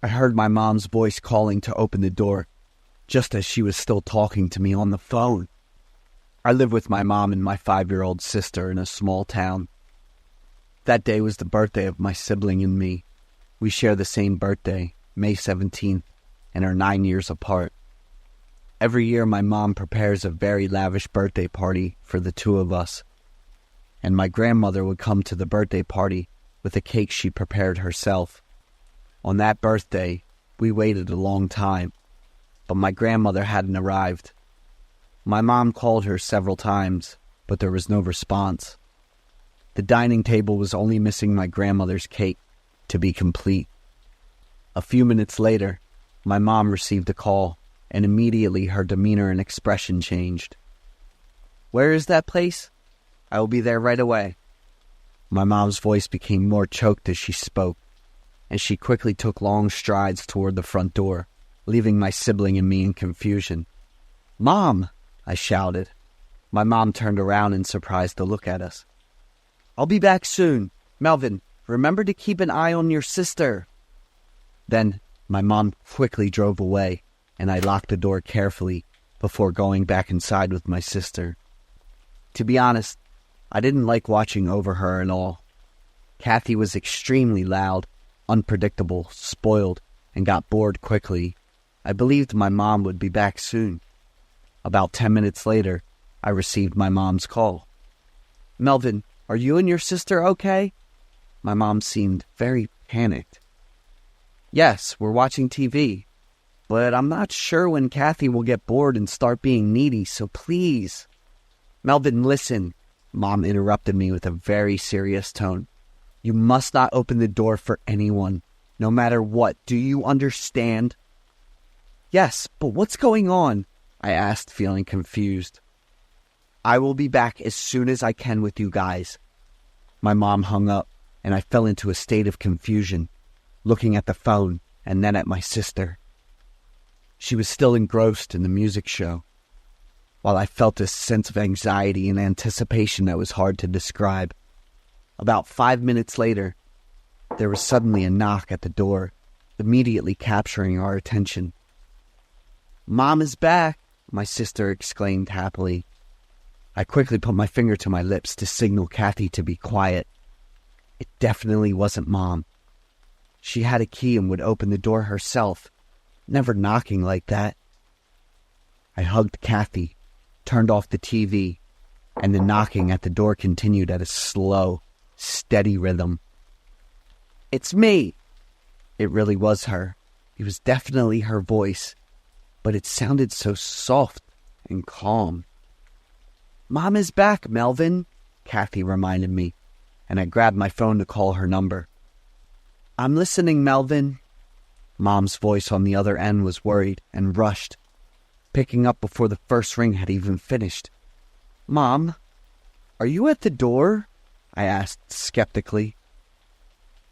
I heard my mom's voice calling to open the door, just as she was still talking to me on the phone. I live with my mom and my 5-year-old sister in a small town. That day was the birthday of my sibling and me. We share the same birthday, May 17th, and are 9 years apart. Every year my mom prepares a very lavish birthday party for the two of us, and my grandmother would come to the birthday party with a cake she prepared herself. On that birthday, we waited a long time, but my grandmother hadn't arrived. My mom called her several times, but there was no response. The dining table was only missing my grandmother's cake to be complete. A few minutes later, my mom received a call, and immediately her demeanor and expression changed. "Where is that place? I will be there right away." My mom's voice became more choked as she spoke, and she quickly took long strides toward the front door, leaving my sibling and me in confusion. "Mom!" I shouted. My mom turned around in surprise to look at us. "I'll be back soon. Melvin, remember to keep an eye on your sister." Then my mom quickly drove away, and I locked the door carefully before going back inside with my sister. To be honest, I didn't like watching over her at all. Kathy was extremely loud, unpredictable, spoiled, and got bored quickly. I believed my mom would be back soon. About 10 minutes later, I received my mom's call. "Melvin, are you and your sister okay?" My mom seemed very panicked. "Yes, we're watching TV, but I'm not sure when Kathy will get bored and start being needy, so please." "Melvin, listen," Mom interrupted me with a very serious tone. "You must not open the door for anyone, no matter what. Do you understand?" "Yes, but what's going on?" I asked, feeling confused. "I will be back as soon as I can with you guys." My mom hung up, and I fell into a state of confusion, looking at the phone and then at my sister. She was still engrossed in the music show, while I felt a sense of anxiety and anticipation that was hard to describe. About 5 minutes later, there was suddenly a knock at the door, immediately capturing our attention. "Mom is back," my sister exclaimed happily. I quickly put my finger to my lips to signal Kathy to be quiet. It definitely wasn't Mom. She had a key and would open the door herself, never knocking like that. I hugged Kathy, turned off the TV, and the knocking at the door continued at a slow, steady rhythm. "It's me!" It really was her. It was definitely her voice, but it sounded so soft and calm. "Mom is back, Melvin," Kathy reminded me, and I grabbed my phone to call her number. "I'm listening, Melvin." Mom's voice on the other end was worried and rushed, picking up before the first ring had even finished. "Mom, are you at the door?" I asked skeptically.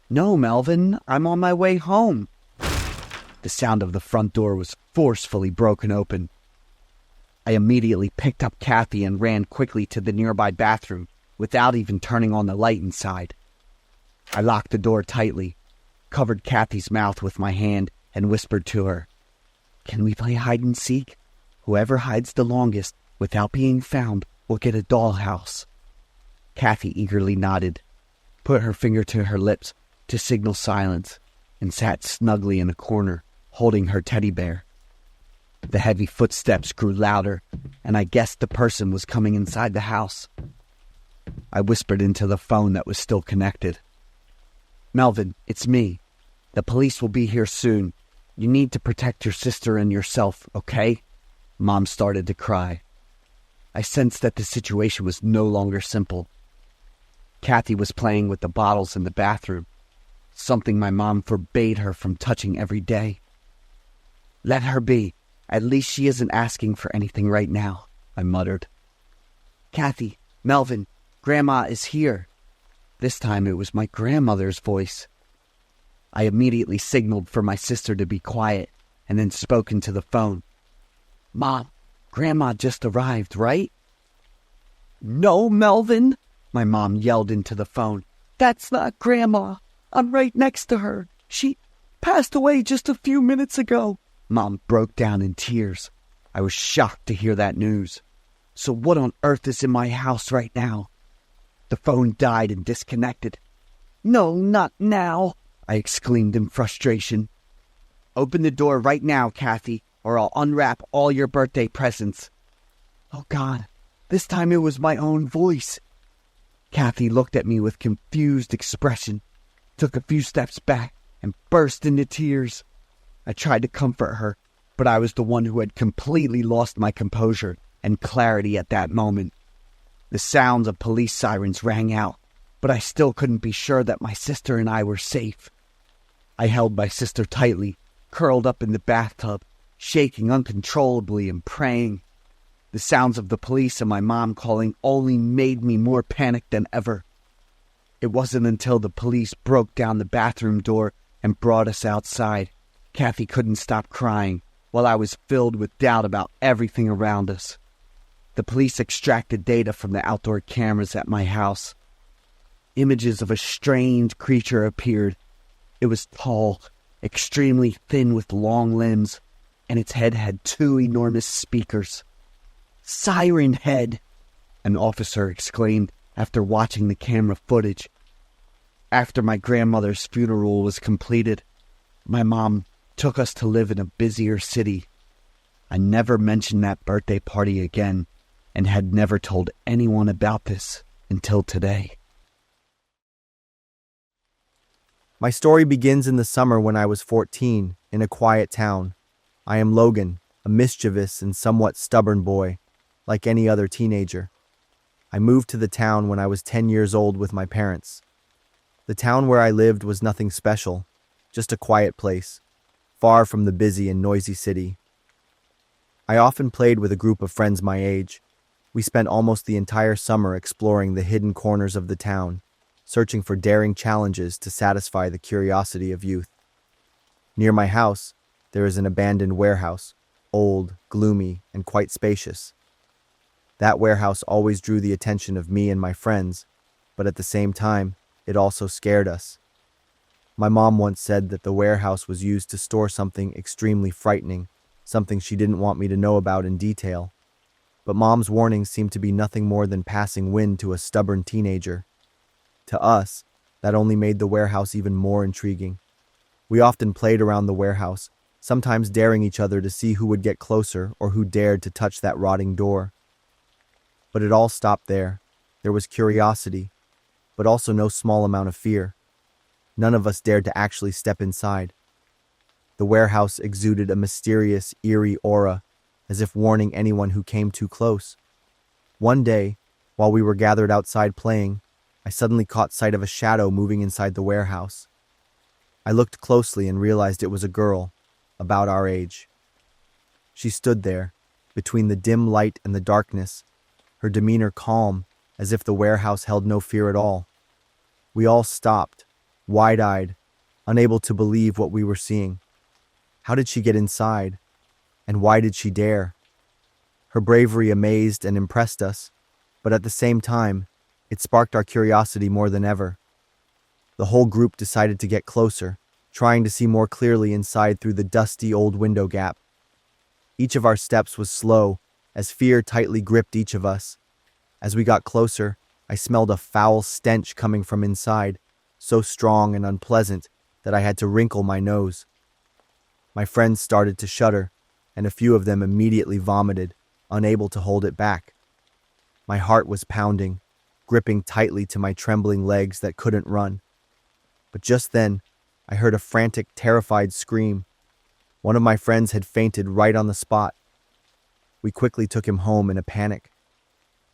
"No, Melvin, I'm on my way home." The sound of the front door was forcefully broken open. I immediately picked up Kathy and ran quickly to the nearby bathroom without even turning on the light inside. I locked the door tightly, covered Kathy's mouth with my hand, and whispered to her, "Can we play hide and seek? Whoever hides the longest without being found will get a dollhouse." Kathy eagerly nodded, put her finger to her lips to signal silence, and sat snugly in a corner, holding her teddy bear. The heavy footsteps grew louder, and I guessed the person was coming inside the house. I whispered into the phone that was still connected. "Melvin, it's me. The police will be here soon. You need to protect your sister and yourself, okay?" Mom started to cry. I sensed that the situation was no longer simple. Kathy was playing with the bottles in the bathroom, something my mom forbade her from touching every day. "Let her be. At least she isn't asking for anything right now," I muttered. "Kathy, Melvin, Grandma is here." This time it was my grandmother's voice. I immediately signaled for my sister to be quiet and then spoke into the phone. "Mom, Grandma just arrived, right?" "No, Melvin," my mom yelled into the phone. "That's not Grandma. I'm right next to her. passed away just a few minutes ago." Mom broke down in tears. I was shocked to hear that news. So what on earth is in my house right now? The phone died and disconnected. "No, not now," I exclaimed in frustration. "Open the door right now, Kathy, or I'll unwrap all your birthday presents." Oh God, this time it was my own voice. Kathy looked at me with confused expression, took a few steps back, and burst into tears. I tried to comfort her, but I was the one who had completely lost my composure and clarity at that moment. The sounds of police sirens rang out, but I still couldn't be sure that my sister and I were safe. I held my sister tightly, curled up in the bathtub, shaking uncontrollably and praying. The sounds of the police and my mom calling only made me more panicked than ever. It wasn't until the police broke down the bathroom door and brought us outside. Kathy couldn't stop crying, while I was filled with doubt about everything around us. The police extracted data from the outdoor cameras at my house. Images of a strange creature appeared. It was tall, extremely thin with long limbs, and its head had 2 enormous speakers. "Siren Head!" an officer exclaimed after watching the camera footage. After my grandmother's funeral was completed, my mom took us to live in a busier city. I never mentioned that birthday party again, and had never told anyone about this until today. My story begins in the summer when I was 14, in a quiet town. I am Logan, a mischievous and somewhat stubborn boy, like any other teenager. I moved to the town when I was 10 years old with my parents. The town where I lived was nothing special, just a quiet place, far from the busy and noisy city. I often played with a group of friends my age. We spent almost the entire summer exploring the hidden corners of the town, searching for daring challenges to satisfy the curiosity of youth. Near my house, there is an abandoned warehouse, old, gloomy, and quite spacious. That warehouse always drew the attention of me and my friends, but at the same time, it also scared us. My mom once said that the warehouse was used to store something extremely frightening, something she didn't want me to know about in detail. But Mom's warnings seemed to be nothing more than passing wind to a stubborn teenager. To us, that only made the warehouse even more intriguing. We often played around the warehouse, sometimes daring each other to see who would get closer or who dared to touch that rotting door. But it all stopped there. There was curiosity, but also no small amount of fear. None of us dared to actually step inside. The warehouse exuded a mysterious, eerie aura, as if warning anyone who came too close. One day, while we were gathered outside playing, I suddenly caught sight of a shadow moving inside the warehouse. I looked closely and realized it was a girl, about our age. She stood there, between the dim light and the darkness, her demeanor calm, as if the warehouse held no fear at all. We all stopped, wide-eyed, unable to believe what we were seeing. How did she get inside? And why did she dare? Her bravery amazed and impressed us, but at the same time, it sparked our curiosity more than ever. The whole group decided to get closer, trying to see more clearly inside through the dusty old window gap. Each of our steps was slow, as fear tightly gripped each of us. As we got closer, I smelled a foul stench coming from inside, so strong and unpleasant that I had to wrinkle my nose. My friends started to shudder, and a few of them immediately vomited, unable to hold it back. My heart was pounding, gripping tightly to my trembling legs that couldn't run. But just then, I heard a frantic, terrified scream. One of my friends had fainted right on the spot. We quickly took him home in a panic.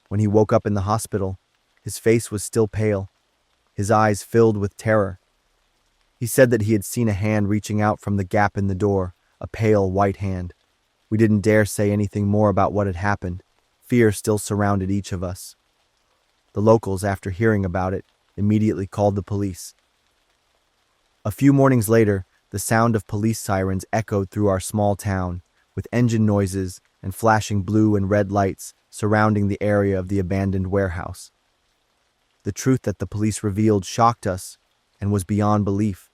When he woke up in the hospital, his face was still pale, his eyes filled with terror. He said that he had seen a hand reaching out from the gap in the door, a pale white hand. We didn't dare say anything more about what had happened. Fear still surrounded each of us. The locals, after hearing about it, immediately called the police. A few mornings later, the sound of police sirens echoed through our small town, with engine noises and flashing blue and red lights surrounding the area of the abandoned warehouse. The truth that the police revealed shocked us and was beyond belief.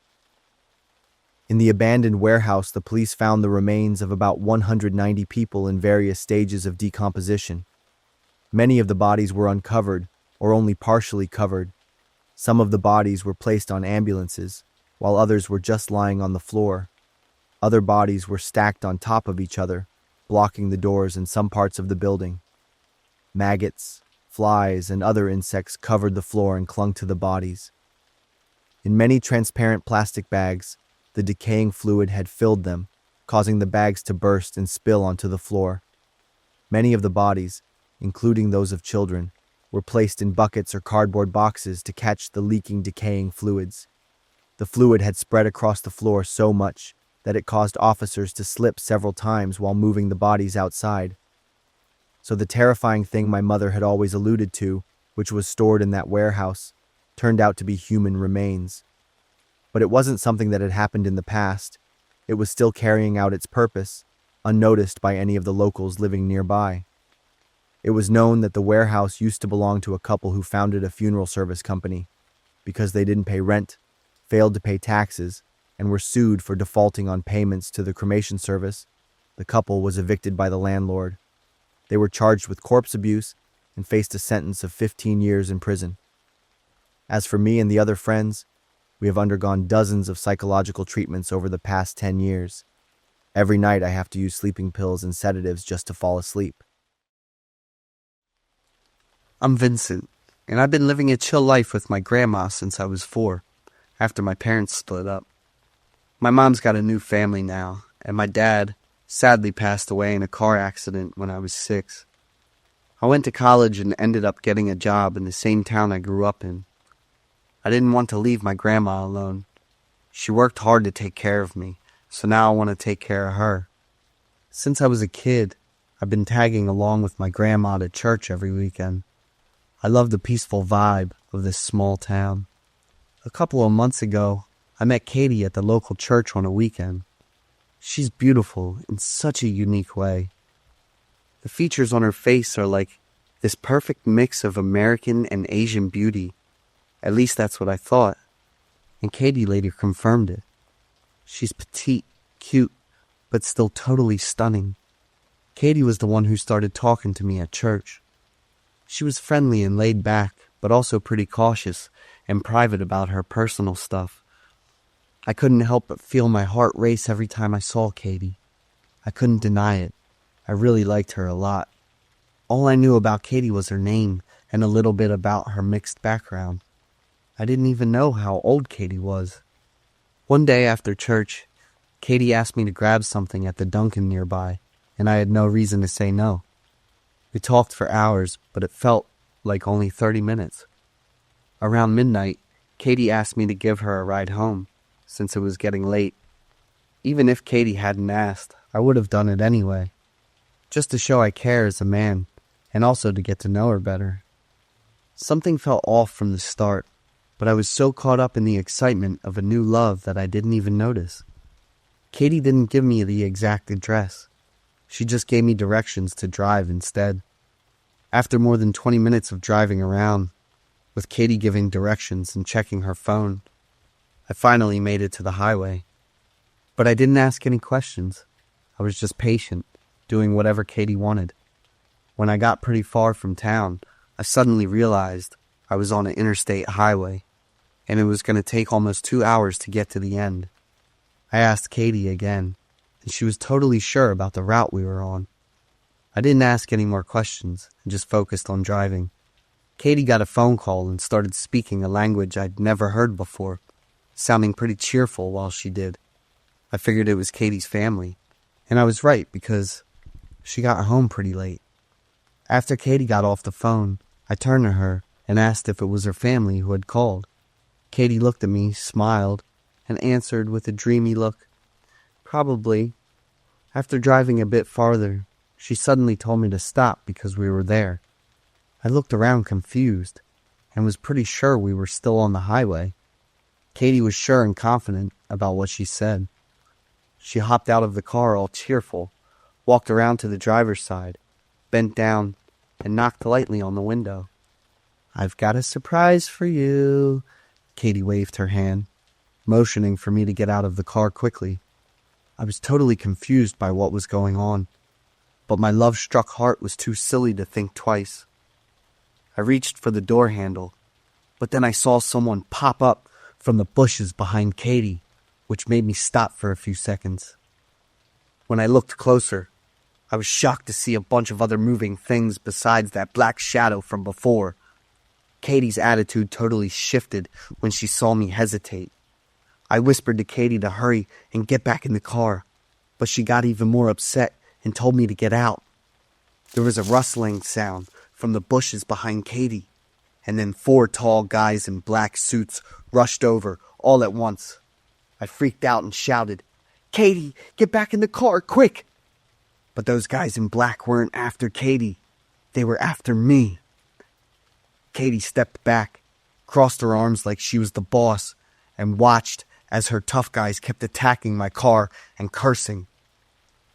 In the abandoned warehouse, the police found the remains of about 190 people in various stages of decomposition. Many of the bodies were uncovered or only partially covered. Some of the bodies were placed on ambulances, while others were just lying on the floor. Other bodies were stacked on top of each other, blocking the doors in some parts of the building. Maggots, flies, and other insects covered the floor and clung to the bodies. In many transparent plastic bags, the decaying fluid had filled them, causing the bags to burst and spill onto the floor. Many of the bodies, including those of children, were placed in buckets or cardboard boxes to catch the leaking, decaying fluids. The fluid had spread across the floor so much that it caused officers to slip several times while moving the bodies outside. So the terrifying thing my mother had always alluded to, which was stored in that warehouse, turned out to be human remains. But it wasn't something that had happened in the past. It was still carrying out its purpose, unnoticed by any of the locals living nearby. It was known that the warehouse used to belong to a couple who founded a funeral service company. Because they didn't pay rent, failed to pay taxes, and were sued for defaulting on payments to the cremation service, the couple was evicted by the landlord. They were charged with corpse abuse and faced a sentence of 15 years in prison. As for me and the other friends, we have undergone dozens of psychological treatments over the past 10 years. Every night I have to use sleeping pills and sedatives just to fall asleep. I'm Vincent, and I've been living a chill life with my grandma since I was 4, after my parents split up. My mom's got a new family now, and my dad sadly passed away in a car accident when I was 6. I went to college and ended up getting a job in the same town I grew up in. I didn't want to leave my grandma alone. She worked hard to take care of me, so now I want to take care of her. Since I was a kid, I've been tagging along with my grandma to church every weekend. I love the peaceful vibe of this small town. A couple of months ago, I met Katie at the local church on a weekend. She's beautiful in such a unique way. The features on her face are like this perfect mix of American and Asian beauty. At least that's what I thought. And Katie later confirmed it. She's petite, cute, but still totally stunning. Katie was the one who started talking to me at church. She was friendly and laid back, but also pretty cautious and private about her personal stuff. I couldn't help but feel my heart race every time I saw Katie. I couldn't deny it. I really liked her a lot. All I knew about Katie was her name and a little bit about her mixed background. I didn't even know how old Katie was. One day after church, Katie asked me to grab something at the Dunkin' nearby, and I had no reason to say no. We talked for hours, but it felt like only 30 minutes. Around midnight, Katie asked me to give her a ride home, since it was getting late. Even if Katie hadn't asked, I would have done it anyway, just to show I care as a man, and also to get to know her better. Something felt off from the start, but I was so caught up in the excitement of a new love that I didn't even notice. Katie didn't give me the exact address. She just gave me directions to drive instead. After more than 20 minutes of driving around, with Katie giving directions and checking her phone, I finally made it to the highway. But I didn't ask any questions. I was just patient, doing whatever Katie wanted. When I got pretty far from town, I suddenly realized I was on an interstate highway, and it was going to take almost 2 hours to get to the end. I asked Katie again, and she was totally sure about the route we were on. I didn't ask any more questions and just focused on driving. Katie got a phone call and started speaking a language I'd never heard before, sounding pretty cheerful while she did. I figured it was Katie's family, and I was right because she got home pretty late. After Katie got off the phone, I turned to her and asked if it was her family who had called. Katie looked at me, smiled, and answered with a dreamy look, "Probably." After driving a bit farther, she suddenly told me to stop because we were there. I looked around confused and was pretty sure we were still on the highway. Katie was sure and confident about what she said. She hopped out of the car all cheerful, walked around to the driver's side, bent down, and knocked lightly on the window. "I've got a surprise for you." Katie waved her hand. motioning for me to get out of the car quickly. I was totally confused by what was going on, but my love-struck heart was too silly to think twice. I reached for the door handle, but then I saw someone pop up from the bushes behind Katie, which made me stop for a few seconds. When I looked closer, I was shocked to see a bunch of other moving things besides that black shadow from before. Katie's attitude totally shifted when she saw me hesitate. I whispered to Katie to hurry and get back in the car, but she got even more upset and told me to get out. There was a rustling sound from the bushes behind Katie, and then 4 tall guys in black suits rushed over all at once. I freaked out and shouted, "Katie, get back in the car, quick!" But those guys in black weren't after Katie. They were after me. Katie stepped back, crossed her arms like she was the boss, and watched as her tough guys kept attacking my car and cursing.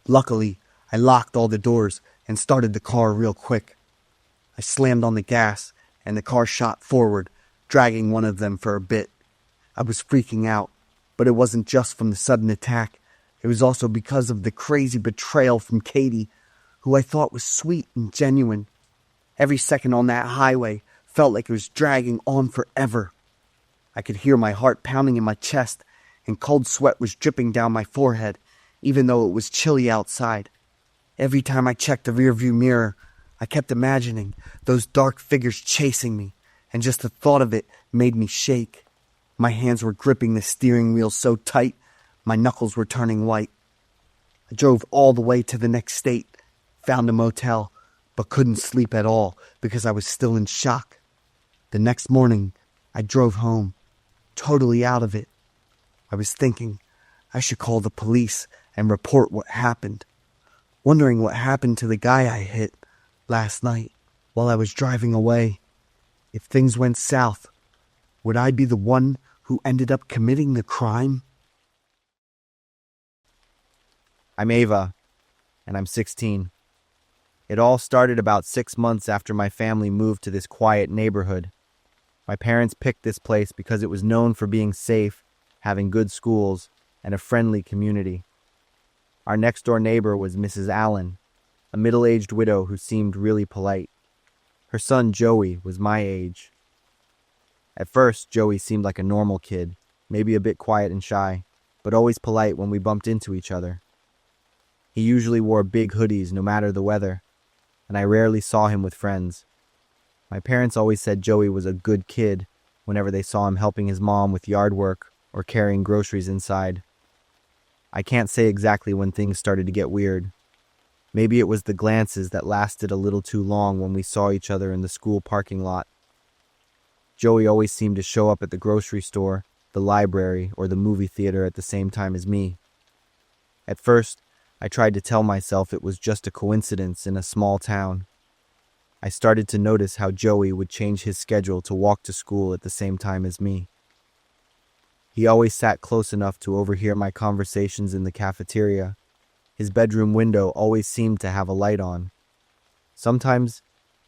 Luckily, I locked all the doors and started the car real quick. I slammed on the gas, and the car shot forward, dragging one of them for a bit. I was freaking out, but it wasn't just from the sudden attack. It was also because of the crazy betrayal from Katie, who I thought was sweet and genuine. Every second on that highway felt like it was dragging on forever. I could hear my heart pounding in my chest, and cold sweat was dripping down my forehead, even though it was chilly outside. Every time I checked the rearview mirror, I kept imagining those dark figures chasing me, and just the thought of it made me shake. My hands were gripping the steering wheel so tight, my knuckles were turning white. I drove all the way to the next state, found a motel, but couldn't sleep at all because I was still in shock. The next morning, I drove home, totally out of it. I was thinking I should call the police and report what happened, wondering what happened to the guy I hit last night while I was driving away. If things went south, would I be the one who ended up committing the crime? I'm Ava, and I'm 16. It all started about 6 months after my family moved to this quiet neighborhood. My parents picked this place because it was known for being safe, having good schools, and a friendly community. Our next-door neighbor was Mrs. Allen, a middle-aged widow who seemed really polite. Her son, Joey, was my age. At first, Joey seemed like a normal kid, maybe a bit quiet and shy, but always polite when we bumped into each other. He usually wore big hoodies no matter the weather, and I rarely saw him with friends. My parents always said Joey was a good kid whenever they saw him helping his mom with yard work or carrying groceries inside. I can't say exactly when things started to get weird. Maybe it was the glances that lasted a little too long when we saw each other in the school parking lot. Joey always seemed to show up at the grocery store, the library, or the movie theater at the same time as me. At first, I tried to tell myself it was just a coincidence in a small town. I started to notice how Joey would change his schedule to walk to school at the same time as me. He always sat close enough to overhear my conversations in the cafeteria. His bedroom window always seemed to have a light on. Sometimes,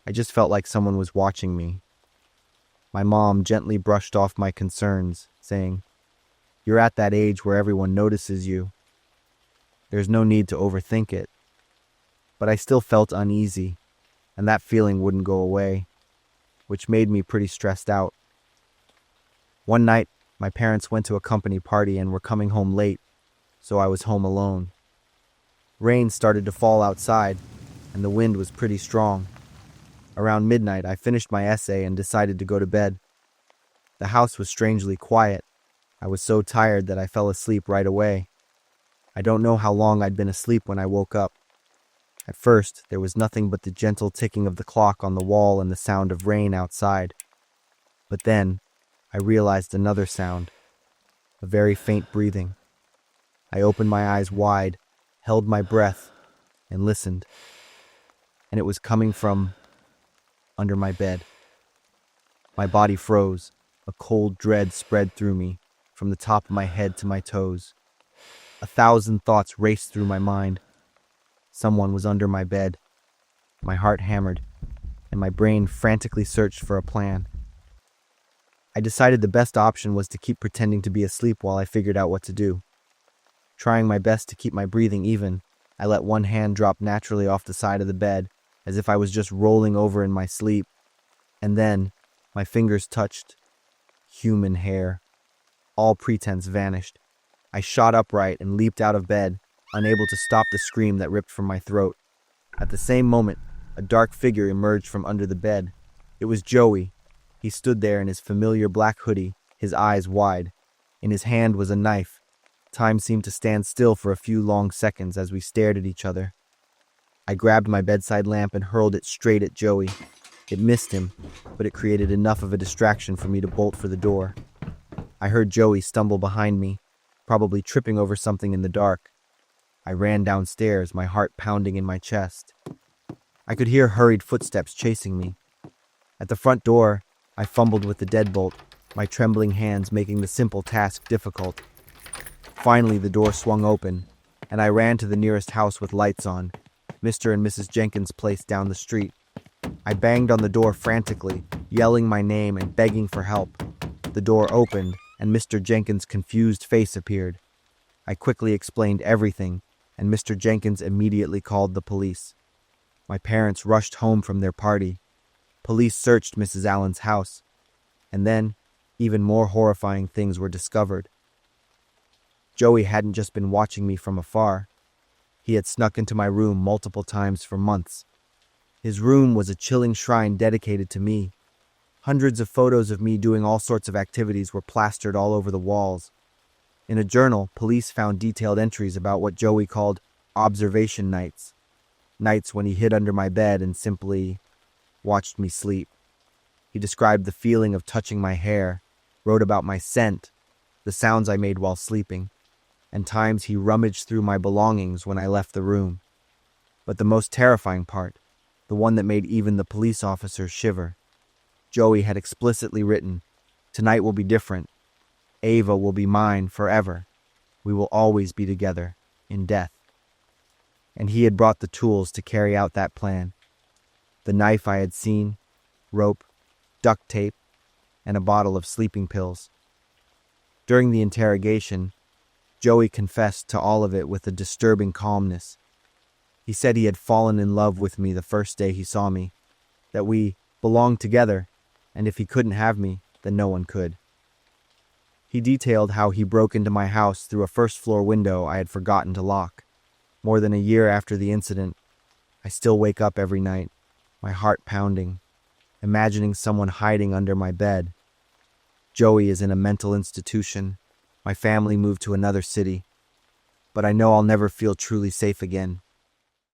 I just felt like someone was watching me. My mom gently brushed off my concerns, saying, "You're at that age where everyone notices you. There's no need to overthink it." But I still felt uneasy, and that feeling wouldn't go away, which made me pretty stressed out. One night, my parents went to a company party and were coming home late, so I was home alone. Rain started to fall outside, and the wind was pretty strong. Around midnight, I finished my essay and decided to go to bed. The house was strangely quiet. I was so tired that I fell asleep right away. I don't know how long I'd been asleep when I woke up. At first, there was nothing but the gentle ticking of the clock on the wall and the sound of rain outside. But then, I realized another sound, a very faint breathing. I opened my eyes wide, held my breath, and listened. And it was coming from under my bed. My body froze. A cold dread spread through me, from the top of my head to my toes. 1,000 thoughts raced through my mind. Someone was under my bed. My heart hammered, and my brain frantically searched for a plan. I decided the best option was to keep pretending to be asleep while I figured out what to do. Trying my best to keep my breathing even, I let one hand drop naturally off the side of the bed, as if I was just rolling over in my sleep. And then, my fingers touched human hair. All pretense vanished. I shot upright and leaped out of bed, unable to stop the scream that ripped from my throat. At the same moment, a dark figure emerged from under the bed. It was Joey. He stood there in his familiar black hoodie, his eyes wide. In his hand was a knife. Time seemed to stand still for a few long seconds as we stared at each other. I grabbed my bedside lamp and hurled it straight at Joey. It missed him, but it created enough of a distraction for me to bolt for the door. I heard Joey stumble behind me, probably tripping over something in the dark. I ran downstairs, my heart pounding in my chest. I could hear hurried footsteps chasing me. At the front door, I fumbled with the deadbolt, my trembling hands making the simple task difficult. Finally, the door swung open, and I ran to the nearest house with lights on, Mr. and Mrs. Jenkins' place down the street. I banged on the door frantically, yelling my name and begging for help. The door opened, and Mr. Jenkins' confused face appeared. I quickly explained everything, and Mr. Jenkins immediately called the police. My parents rushed home from their party. Police searched Mrs. Allen's house, and then, even more horrifying things were discovered. Joey hadn't just been watching me from afar. He had snuck into my room multiple times for months. His room was a chilling shrine dedicated to me. Hundreds of photos of me doing all sorts of activities were plastered all over the walls. In a journal, police found detailed entries about what Joey called observation nights. Nights when he hid under my bed and simply watched me sleep. He described the feeling of touching my hair, wrote about my scent, the sounds I made while sleeping, and times he rummaged through my belongings when I left the room. But the most terrifying part, the one that made even the police officers shiver, Joey had explicitly written, "Tonight will be different. Ava will be mine forever. We will always be together, in death." And he had brought the tools to carry out that plan. The knife I had seen, rope, duct tape, and a bottle of sleeping pills. During the interrogation, Joey confessed to all of it with a disturbing calmness. He said he had fallen in love with me the first day he saw me, that we belonged together, and if he couldn't have me, then no one could. He detailed how he broke into my house through a first-floor window I had forgotten to lock. More than a year after the incident, I still wake up every night, my heart pounding, imagining someone hiding under my bed. Joey is in a mental institution. My family moved to another city. But I know I'll never feel truly safe again.